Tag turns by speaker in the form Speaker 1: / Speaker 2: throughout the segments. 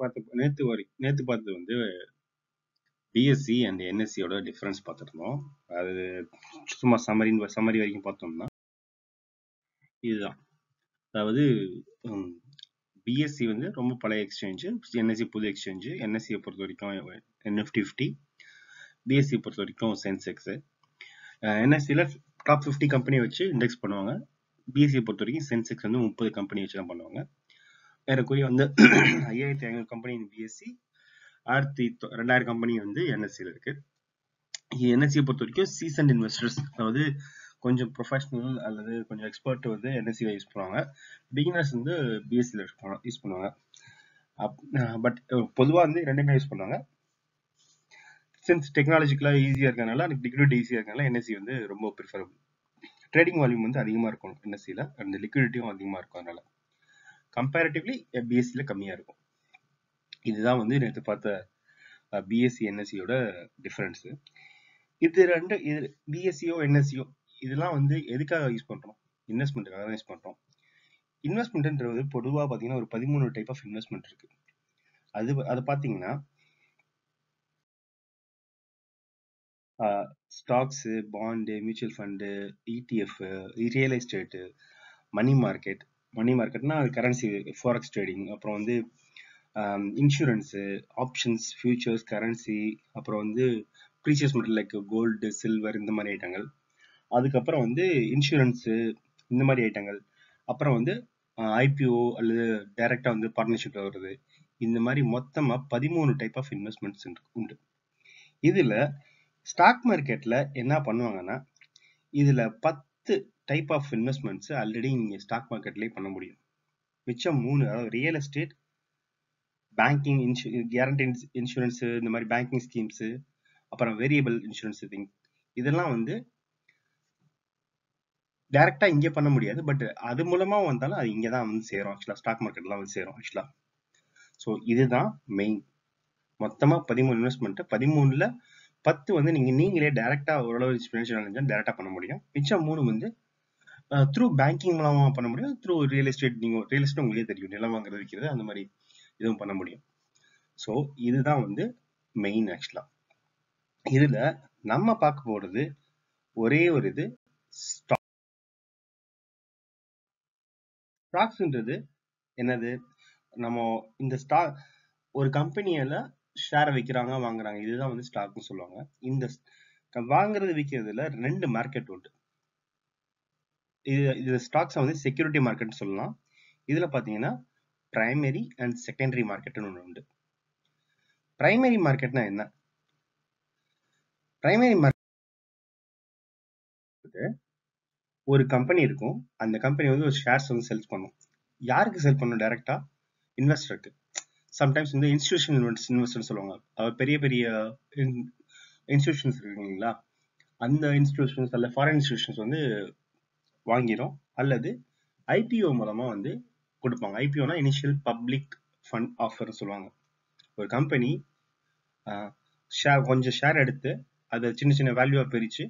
Speaker 1: நேத்து பார்த்தது வந்து பிஎஸ்சி அண்ட் என்எஸ்சியோட டிஃபரன்ஸ் பார்த்துருந்தோம். அது சும்மா சம்மரி வரைக்கும் பார்த்தோம்னா இதுதான். அதாவது பிஎஸ்சி வந்து ரொம்ப பழைய எக்ஸ்சேஞ்சு, என்எஸ்சி புது எக்ஸ்சேஞ்சு. என்எஸ்சியை பொறுத்த வரைக்கும் நிஃப்டி 50, பிஎஸ்சி பொறுத்த வரைக்கும் சென்செக்ஸ். என்எஸ்சியில் டாப் 50 கம்பெனி வச்சு இண்டெக்ஸ் பண்ணுவாங்க. பிஎஸ்சியை பொறுத்த வரைக்கும் சென்செக்ஸ் வந்து 30 கம்பெனி வச்சு தான் பண்ணுவாங்க. ஏறக்குறைய வந்து 5500 கம்பெனி பிஎஸ்சி, 2000 கம்பெனி வந்து என்எஸ்சியில் இருக்கு. என்எஸ்சியை பொறுத்த வரைக்கும் சீசன்ட் இன்வெஸ்டர்ஸ், அதாவது கொஞ்சம் ப்ரொஃபஷனல் அல்லது கொஞ்சம் எக்ஸ்பர்ட் வந்து என்எஸ்சியில் யூஸ் பண்ணுவாங்க. பிகினர்ஸ் வந்து பிஎஸ்சியில் யூஸ் பண்ணுவாங்க. பட் பொதுவாக வந்து ரெண்டுமே யூஸ் பண்ணுவாங்க. சின்ஸ் டெக்னாலஜிக்கலாக ஈஸியாக இருக்கனால, லிக்விடிட்டி ஈஸியாக இருக்கனால என்எஸ்சி வந்து ரொம்ப ப்ரிஃபரபிள். ட்ரேடிங் வால்யூம் வந்து அதிகமாக இருக்கும் என்எஸ்சியில், அந்த லிக்விடிட்டியும் அதிகமாக இருக்கும். அதனால கம்பேரிட்டிவ்லி பிஎஸ்சியில் கம்மியாக இருக்கும். இதுதான் வந்து நேற்று பார்த்த பிஎஸ்சி என்எஸ்சியோட டிஃபரன்ஸு. இது பிஎஸ்சியோ என்எஸ்சியோ இதெல்லாம் வந்து எதுக்காக யூஸ் பண்றோம்? இன்வெஸ்ட்மெண்ட்டுக்காக தான் யூஸ் பண்றோம். இன்வெஸ்ட்மெண்ட்ன்றது பொதுவாக பார்த்தீங்கன்னா ஒரு 13 டைப் ஆஃப் இன்வெஸ்ட்மெண்ட் இருக்கு. அது பார்த்தீங்கன்னா stocks, bond, mutual fund, ETF, real estate, money மார்க்கெட்னா அது கரன்சி, ஃபாரெக்ஸ் ட்ரேடிங், அப்புறம் வந்து இன்சூரன்ஸு, ஆப்ஷன்ஸ், ஃபியூச்சர்ஸ், கரன்சி, அப்புறம் வந்து precious metal like gold, silver, இந்த மாதிரி ஐட்டங்கள். அதுக்கப்புறம் வந்து இன்சூரன்ஸு, இந்த மாதிரி ஐட்டங்கள். அப்புறம் வந்து ஐபிஓ அல்லது டைரக்டா வந்து பார்ட்னர்ஷிப்ல வருது. இந்த மாதிரி மொத்தமா 13 டைப் ஆஃப் இன்வெஸ்ட்மெண்ட்ஸ் உண்டு. இதுல ஸ்டாக் மார்க்கெட்ல என்ன பண்ணுவாங்கன்னா, இதுல 10 டைப் ஆஃப் இன்வெஸ்ட்மெண்ட்ஸ் ஆல்ரெடி நீங்க ஸ்டாக் மார்க்கெட்லயே பண்ண முடியும். மிச்சம் 3, அதாவது real estate, banking, guarantee insurance, இந்த மாதிரி பேங்கிங் ஸ்கீம்ஸ், அப்புறம் வேரியபிள் இன்சூரன்ஸ் திங், இதெல்லாம் வந்து டைரக்டா இங்கே பண்ண முடியாது. பட் அது மூலமா வந்தாலும் அது இங்கே தான் வந்து சேரும். ஆக்சுவலா ஸ்டாக் மார்க்கெட்லாம் வந்து சேரும் ஆக்சுவலா. ஸோ இதுதான் மெயின். மொத்தமா 13 இன்வெஸ்ட்மெண்ட். 13ல 10 வந்து நீங்களே டைரக்டா ஓரளவு ஃபினான்ஷியல் நாலேஜ் டைரக்டா பண்ண முடியும். மிச்சம் 3 வந்து த்ரூ பேங்கிங் மூலமா பண்ண முடியும். த்ரூ ரியல் எஸ்டேட், நீங்க ரியல் எஸ்டேட் உங்களுக்கே தெரியும், நிலம் வாங்குறது விற்கிறது, அந்த மாதிரி இதுவும் பண்ண முடியும். ஸோ இதுதான் வந்து மெயின் ஆக்சுவலா. இதுல நம்ம பார்க்க போறது ஒரே ஒரு இது ஸ்டாக்ஸ்ன்றது என்னது? நம்ம இந்த ஸ்டாக் ஒரு கம்பெனியில ஷேரை விற்கிறாங்க, வாங்குறாங்க, இதுதான் வந்து ஸ்டாக்னு சொல்லுவாங்க. இந்த வாங்குறது விற்கிறதுல 2 மார்க்கெட் உண்டு. இது ஸ்டாக்ஸ் வந்து செக்யூரிட்டி மார்க்கெட் சொல்லலாம். இதுல பாத்தீங்கன்னா பிரைமரி அண்ட் செகண்டரி மார்க்கெட்னு ஒன்று உண்டு. பிரைமரி மார்க்கெட்னா என்ன? பிரைமரி மார்க்கெட் ஒரு கம்பெனி இருக்கும். அந்த கம்பெனி வந்து ஒரு ஷேர்ஸ் வந்து செல் பண்ணும். யாருக்கு செல் பண்ணும்? டைரக்டா இன்வெஸ்டருக்கு. சம்டைம்ஸ் வந்து இன்ஸ்டிடியூஷனல் இன்வெஸ்டர் சொல்லுவாங்க. பெரிய பெரிய இன்ஸ்டிடியூஷன்ஸ் இருக்கு இல்லைங்களா, அந்த இன்ஸ்டிடியூஷன்ஸ் அல்ல ஃபாரின் இன்ஸ்டிடியூஷன்ஸ் வந்து வாங்கிடும், அல்லது ஐபிஓ மூலமா வந்து கொடுப்பாங்க. ஐபிஓனா இனிஷியல் பப்ளிக் ஃபண்ட் ஆஃபர் சொல்லுவாங்க. ஒரு கம்பெனி கொஞ்சம் ஷேர் எடுத்து அதை சின்ன சின்ன வேல்யூவா பிரிச்சு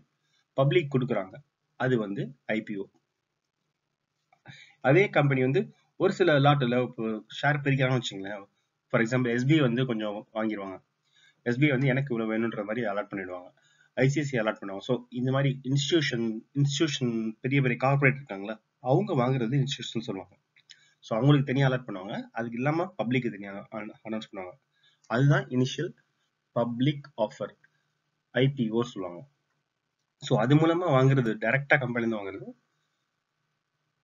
Speaker 1: பப்ளிக் கொடுக்குறாங்க, அது வந்து ஐபிஓ. அதே கம்பெனி வந்து ஒரு சில லாட்ல ஷேர் பிரிக்கிறாங்கன்னு வச்சுங்களேன். ஃபார் எக்ஸாம்பிள் எஸ்பிஐ வந்து கொஞ்சம் வாங்கிடுவாங்க. எஸ்பிஐ வந்து எனக்கு இவ்வளவு வேணுன்ற மாதிரி அலாட் பண்ணிடுவாங்க. ஐசிஐசிஐ அலாட் பண்ணுவாங்க. ஸோ இந்த மாதிரி இன்ஸ்டிடியூஷன் பெரிய பெரிய கார்பரேட் இருக்காங்களா, அவங்க வாங்குறது இன்ஸ்டிடியூஷன் சொல்லுவாங்க. ஸோ அவங்களுக்கு தனியாக அலாட் பண்ணுவாங்க. அதுக்கு இல்லாம பப்ளிக்கு தனியாக அனௌன்ஸ் பண்ணுவாங்க. அதுதான் இனிஷியல் பப்ளிக் ஆஃபர், ஐபிஓ சொல்லுவாங்க. ஸோ அது மூலமா வாங்குறது, டைரக்டா கம்பெனிலேருந்து வாங்குறது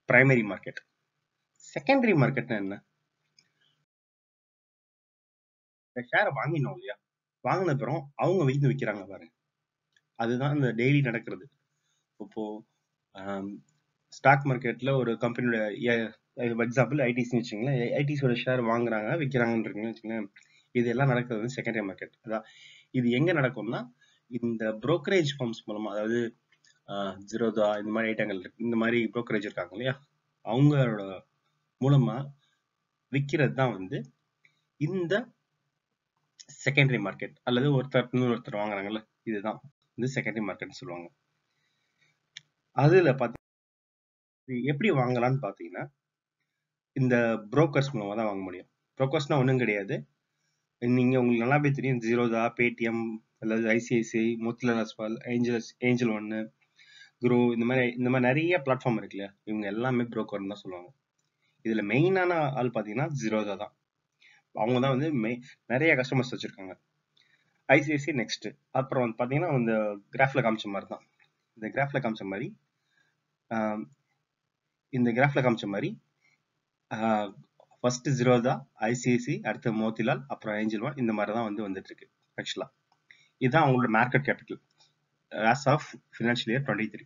Speaker 1: பிரைமரி மார்க்கெட். செகண்டரி மார்க்கெட்னா என்ன? ஷேரை வாங்கினோம் இல்லையா, வாங்கின அப்புறம் அவங்க வீட்டு விற்கிறாங்க பாருங்க, அதுதான் இந்த டெய்லி நடக்கிறது. இப்போ ஸ்டாக் மார்க்கெட்ல ஒரு கம்பெனியோட எக்ஸாம்பிள் ஐடிசி வச்சுங்களேன், ஐடிசியோட ஷேர் வாங்குறாங்க விற்கிறாங்கன்னு வச்சுங்களேன். இது எல்லாம் நடக்கிறது வந்து செகண்டரி மார்க்கெட். அதான் இது எங்க நடக்கும்னா, இந்த புரோக்கரேஜ் ஃபார்ம்ஸ் மூலமா, அதாவது ஜிரோதா, இந்த மாதிரி ஐட்டங்கள், இந்த மாதிரி புரோக்கரேஜ் இருக்காங்க இல்லையா, அவங்களோட மூலமா விற்கிறது தான் வந்து இந்த செகண்டரி மார்க்கெட். அல்லது ஒருத்தர் வாங்குறாங்கல்ல, இதுதான் வந்து செகண்டரி மார்க்கெட் சொல்லுவாங்க. அதுல எப்படி வாங்கலாம்னு பாத்தீங்கன்னா, இந்த புரோக்கர்ஸ் மூலமா தான் வாங்க முடியும். புரோக்கர்ஸ்னா ஒண்ணும் கிடையாது, நீங்க உங்களுக்கு நல்லாவே தெரியும், ஜீரோதா, பேடிஎம் அல்லது ஐசிஐசிஐ, மோத்திலால் ஒஸ்வால், ஏஞ்சல் ஒன்னு, குரோ, இந்த மாதிரி நிறைய பிளாட்ஃபார்ம் இருக்கு இல்லையா, இவங்க எல்லாமே புரோக்கர்னு தான் சொல்லுவாங்க. இதுல மெயினான ஆள் பாத்தீங்கன்னா ஜீரோதா தான். அவங்க தான் வந்து நிறைய கஸ்டமர்ஸ் வச்சிருக்காங்க. ICICI next. அப்புறம் வந்து பாத்தீங்கன்னா இந்த கிராஃப்ல காமிச்ச மாதிரி தான். இந்த கிராஃப்ல காமிச்ச மாதிரி ஃபர்ஸ்ட் ஜீரோதா, ஐசிஐசி, அடுத்து மோத்திலால், அப்புறம் ஏஞ்சல் ஒன், இந்த மாதிரி தான் வந்து வந்துட்டு இருக்கு ஆக்சுவலா. இதுதான் அவங்களோட market capital as of financial year 23.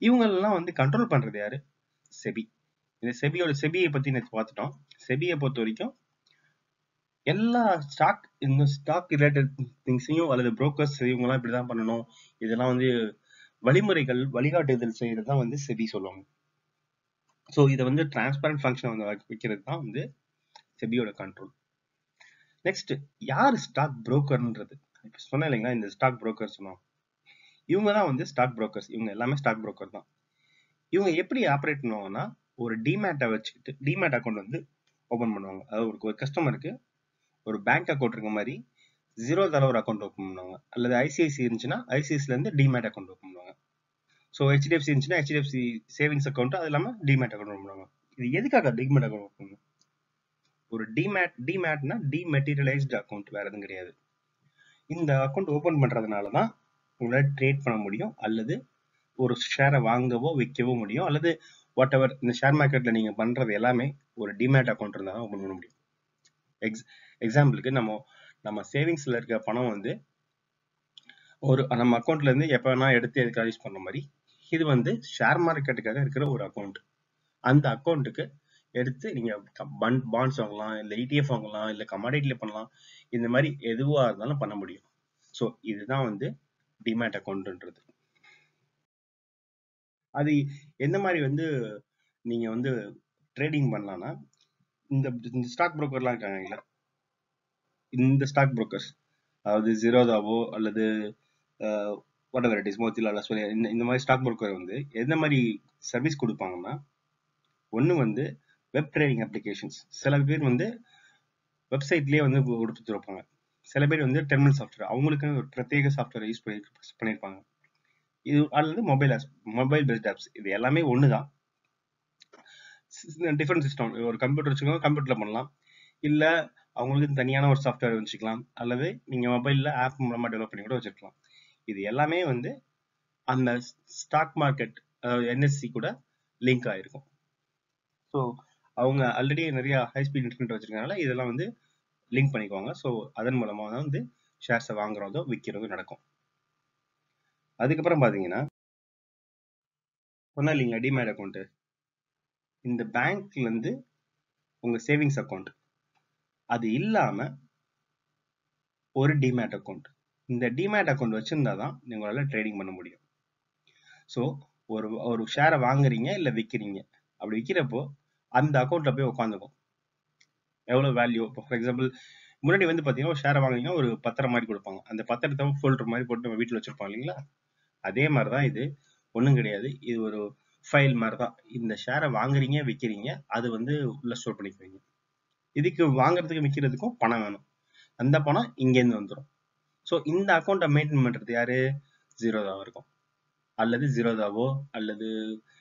Speaker 1: இவங்கெல்லாம் வந்து கண்ட்ரோல் பண்றது யாரு? செபி. இந்த செபியை பத்தி நேற்று பார்த்துட்டோம். செபியை பொறுத்த வரைக்கும் எல்லா இந்த ஸ்டாக் ரிலேட்டட் திங்ஸையும் அல்லது புரோக்கர்ஸ் இவங்கெல்லாம் இப்படிதான் பண்ணணும், இதெல்லாம் வந்து வழிமுறைகள், வழிகாட்டுதல் செய்யறது தான் வந்து செபி சொல்லுவாங்க. ஸோ இதை வந்து டிரான்ஸ்பரண்ட் ஃபங்க்ஷன் வந்து வைக்கிறது தான் வந்து செபியோட கண்ட்ரோல். நெக்ஸ்ட், யார் ஸ்டாக் புரோக்கர்ன்றது? இப்போ சொன்னேன் இல்லைங்களா, இந்த ஸ்டாக் புரோக்கர் சொன்னோம், இவங்க தான் வந்து ஸ்டாக் புரோக்கர்ஸ். இவங்க எல்லாமே ஸ்டாக் புரோக்கர் தான். இவங்க எப்படி ஆப்ரேட் பண்ணுவாங்கன்னா, ஒரு டிமேட்டை வச்சுக்கிட்டு டிமேட் அக்கௌண்ட் வந்து ஓபன் பண்ணுவாங்க. அதாவது ஒரு கஸ்டமருக்கு ஒரு பேங்க் அக்கௌண்ட் இருக்க மாதிரி ஜீரோதால ஒரு அக்கௌண்ட் ஓப்பன் பண்ணுவாங்க. அல்லது ஐசிஐசி இருந்துச்சுன்னா ஐசிஐசில இருந்து டிமேட் அக்கௌண்ட் ஓப்பன் பண்ணுவாங்க. ஸோ ஹெச்டிஎஃப்சி இருந்துச்சுன்னா ஹெச்டிஎஃப்சி சேவிங்ஸ் அக்கௌண்ட், அது இல்லாமல் டிமேட் அக்கௌண்ட் ஓப்பன் பண்ணுவாங்க. இது எதுக்காக டிமேட் அக்கௌண்ட் ஓப்பன் பண்ணுவாங்க? ஒரு டிமேட்னா டிமெட்டீரியலைஸ்டு அக்கௌண்ட், வேற எதுவும் கிடையாது. இந்த அக்கௌண்ட் ஓபன் பண்றதுனால தான் உங்களால் ட்ரேட் பண்ண முடியும், அல்லது ஒரு ஷேரை வாங்கவோ விற்கவோ முடியும், அல்லது வாட் எவர் இந்த ஷேர் மார்க்கெட்ல நீங்க பண்றது எல்லாமே ஒரு டிமேட் அக்கௌண்ட் இருந்தா தான் ஓபன் பண்ண முடியும். எக்ஸாம்பிளுக்கு நம்ம சேவிங்ஸ்ல இருக்க பணம் வந்து நம்ம அக்கௌண்ட்ல இருந்து எப்ப வேணா எடுத்து எதுக்காக யூஸ் பண்ண மாதிரி, இது வந்து ஷேர் மார்க்கெட்டுக்காக இருக்கிற ஒரு அக்கௌண்ட். அந்த அக்கௌண்ட்டுக்கு எடுத்து நீங்க பாண்ட்ஸ் வாங்கலாம், இல்ல இடிஎஃப் வாங்கலாம், இல்ல கமாடிட்டில பண்ணலாம், இந்த மாதிரி எதுவா இருந்தாலும் பண்ண முடியும். ஸோ இதுதான் வந்து டிமேட் அக்கௌண்ட்ன்றது. அது எந்த மாதிரி வந்து நீங்க வந்து ட்ரேடிங் பண்ணலாம்னா, இந்த ஸ்டாக் புரோக்கர்லாம் இருக்காங்க, இந்த ஸ்டாக் புரோக்கர்ஸ், அதாவது ஜீரோதாவோ அல்லது what ever it is, Motilal Oswal, இந்த மாதிரி ஸ்டாக் புரோக்கர் வந்து எந்த மாதிரி சர்வீஸ் கொடுப்பாங்கன்னா, ஒன்று வந்து வெப் ட்ரேடிங் அப்ளிகேஷன்ஸ். சில பேர் வந்து வெப்சைட்லேயே வந்து கொடுத்துட்டு இருப்பாங்க. சில பேர் வந்து டெர்மினல் சாஃப்ட்வேர், அவங்களுக்கு ஒரு பிரத்யேக சாஃப்ட்வேர் யூஸ் பண்ணியிருப்பாங்க. இது அல்லது மொபைல் பேஸ்ட் ஆப்ஸ், இது எல்லாமே ஒன்று தான். Different system. ஒரு கம்ப்யூட்டர் வச்சுக்கோங்க, கம்ப்யூட்டர்ல பண்ணலாம், இல்ல அவங்களுக்கு தனியான ஒரு சாஃப்ட்வேர் வச்சுக்கலாம், அல்லது நீங்க மொபைல்ல ஆப் மூலமா டெவலப் பண்ணி கூட வச்சுக்கலாம். இது எல்லாமே வந்து அந்த ஸ்டாக் மார்க்கெட் என்எஸ்சி கூட லிங்க் ஆயிருக்கும். ஸோ அவங்க ஆல்ரெடி நிறைய ஹை ஸ்பீட் இன்டர்நெட் வச்சிருக்கனால இதெல்லாம் வந்து லிங்க் பண்ணிக்குவாங்க. ஸோ அதன் மூலமா தான் வந்து ஷேர்ஸை வாங்குறதோ விற்கிறதோ நடக்கும். அதுக்கப்புறம் பாத்தீங்கன்னா, சொன்னா இல்லைங்களா டிமேட் அக்கௌண்ட், இந்த பேங்க்ல இருந்து உங்க சேவிங்ஸ் அக்கௌண்ட், அது இல்லாம ஒரு டிமேட் அக்கௌண்ட். இந்த டிமேட் அக்கௌண்ட் வச்சிருந்தா தான் உங்களால ட்ரேடிங் பண்ண முடியும். ஸோ ஒரு ஷேரை வாங்குறீங்க இல்ல விற்கிறீங்க, அப்படி விற்கிறப்போ அந்த அக்கௌண்ட்ல போய் உட்காந்துக்கும் எவ்வளவு வேல்யூ. இப்போ ஃபார் எக்ஸாம்பிள், முன்னாடி வந்து பாத்தீங்கன்னா ஒரு ஷேரை வாங்கினீங்கன்னா ஒரு பத்திரம் மாதிரி கொடுப்பாங்க. அந்த பத்திரத்தை ஃபோல்டர் மாதிரி போட்டு நம்ம வீட்டில் வச்சிருப்போம் இல்லைங்களா, அதே மாதிரிதான் இது. ஒன்றும் கிடையாது, இது ஒரு ஃபைல் மாதிரி தான். இந்த ஷேரை வாங்குறீங்க விற்கிறீங்க, அது வந்து உள்ள ஸ்டோர் பண்ணிக்குவீங்க. இதுக்கு வாங்குறதுக்கு விற்கிறதுக்கும் பணம் வேணும், அந்த பணம் இங்கேருந்து வந்துடும். ஸோ இந்த அக்கௌண்ட்டை மெயின்டைன் பண்றது யாரு? ஜீரோதாவா இருக்கும், அல்லது ஜீரோதாவோ அல்லது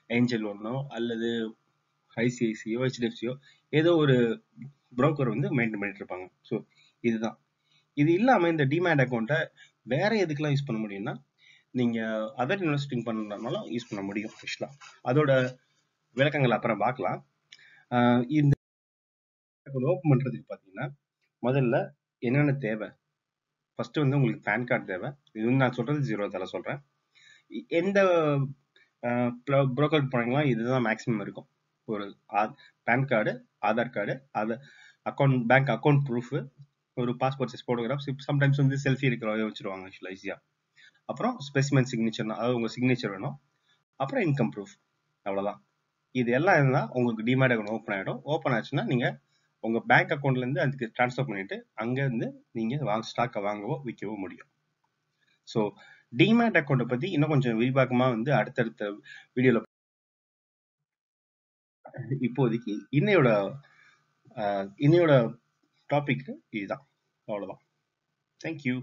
Speaker 1: ஏஞ்சல் ஒன்னோ அல்லது ஐசிஐசியோ ஹெச்டிஎஃப்சியோ ஏதோ ஒரு புரோக்கர் வந்து மெயின்டைன் பண்ணிட்டு இருப்பாங்க. ஸோ இதுதான். இது இல்லாம இந்த டிமேட் அக்கௌண்ட்டை வேற எதுக்கெல்லாம் யூஸ் பண்ண முடியும்னா, நீங்க அதர் இன்வெஸ்டிங் பண்ணனாலும் யூஸ் பண்ண முடியும் ஆக்சுவலா. அதோட விளக்கங்கள் அப்புறம் பார்க்கலாம். இந்த ஓப்பன் பண்றதுக்கு பாத்தீங்கன்னா முதல்ல என்னென்ன தேவை? ஃபர்ஸ்ட் வந்து உங்களுக்கு பேன் கார்டு தேவை. இது வந்து நான் சொல்றது ஜீரோதால சொல்றேன். எந்த புரோக்கருக்கு போனீங்களா இதுதான் மேக்ஸிமம் இருக்கும். ஒரு PAN card, Aadhaar card, account, bank account proof, ஒரு பாஸ்போர்ட் சைஸ் போட்டோகிராஃப், சம்டைம்ஸ் வந்து செல்ஃபி இருக்கிற வச்சிருவாங்க ஆக்சுவலா ஈஸியா. அப்புறம் ஸ்பெசிமென் சிக்னேச்சர், அதாவது உங்க சிக்னேச்சர் வேணும். அப்புறம் இன்கம் ப்ரூஃப், அவ்வளவுதான். இது எல்லாம் இருந்தா உங்களுக்கு டிமேட் அக்கௌண்ட் ஓப்பன் ஆயிடும். ஓப்பன் ஆச்சுன்னா நீங்க உங்க பேங்க் அக்கௌண்ட்ல இருந்து அதுக்கு டிரான்ஸ்ஃபர் பண்ணிட்டு அங்க இருந்து நீங்க ஸ்டாக்கை வாங்கவோ விற்கவோ முடியும். ஸோ டிமேட் அக்கௌண்ட்டை பத்தி இன்னும் கொஞ்சம் விரிவாக்கமா வந்து அடுத்தடுத்த வீடியோல. இப்போதைக்கு இன்னையோட டாபிக் இதுதான். அவ்வளோதான். தேங்க்யூ.